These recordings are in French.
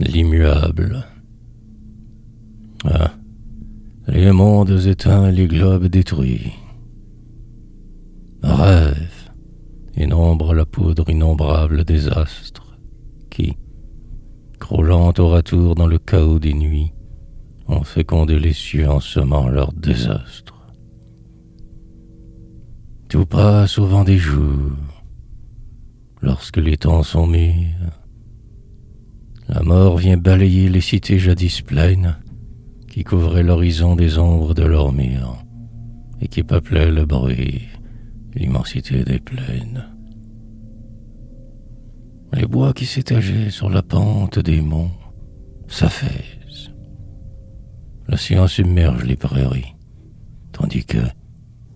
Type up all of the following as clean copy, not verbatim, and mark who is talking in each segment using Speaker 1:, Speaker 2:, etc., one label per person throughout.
Speaker 1: L'immuable. Ah, les mondes éteints, les globes détruits. Rêve, innombre la poudre innombrable des astres, qui, croulant tour à tour dans le chaos des nuits, ont fécondé les cieux en semant leur désastre. Tout passe au vent des jours, lorsque les temps sont mûrs. La mort vient balayer les cités jadis pleines, qui couvraient l'horizon des ombres de leurs murs, et qui peuplaient le bruit, l'immensité des plaines. Les bois qui s'étageaient sur la pente des monts s'affaissent. L'océan submerge les prairies, tandis que,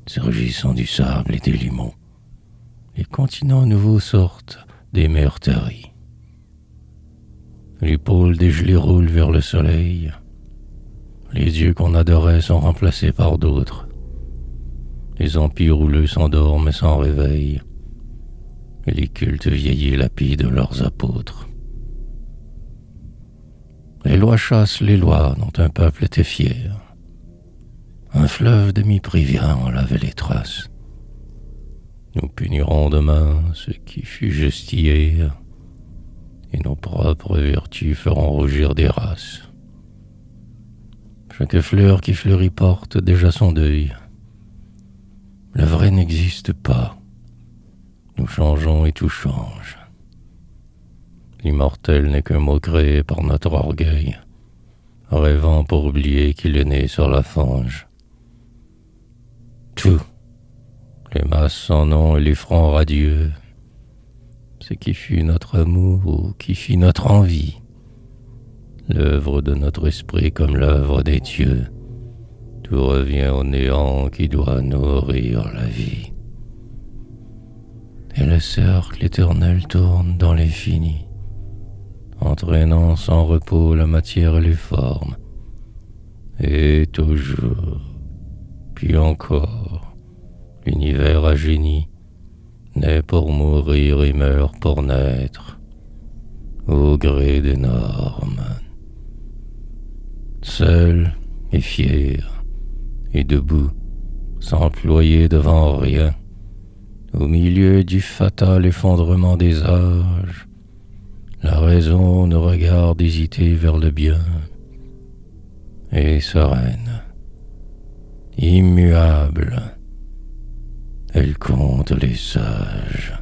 Speaker 1: surgissant du sable et des limons, les continents nouveaux sortent des mers taries. Les pôles dégelés roulent vers le soleil. Les dieux qu'on adorait sont remplacés par d'autres. Les empires houleux s'endorment sans réveil. Et les cultes vieillis lapident leurs apôtres. Les lois chassent les lois dont un peuple était fier. Un fleuve de mépris vient en laver les traces. Nous punirons demain ce qui fut juste hier, et nos propres vertus feront rougir des races. Chaque fleur qui fleurit porte déjà son deuil. Le vrai n'existe pas. Nous changeons et tout change. L'immortel n'est qu'un mot créé par notre orgueil, rêvant pour oublier qu'il est né sur la fange. Tout, les masses sans nom et les fronts radieux, ce qui fut notre amour ou qui fit notre envie, l'œuvre de notre esprit comme l'œuvre des dieux, tout revient au néant qui doit nourrir la vie. Et le cercle éternel tourne dans l'infini, entraînant sans repos la matière et les formes, et toujours, puis encore, l'univers à génie naît pour mourir et meurt pour naître, au gré des normes. Seul et fier et debout, sans ployer devant rien, au milieu du fatal effondrement des âges, la raison nous regarde hésiter vers le bien, et sereine, immuable, elle compte les sages.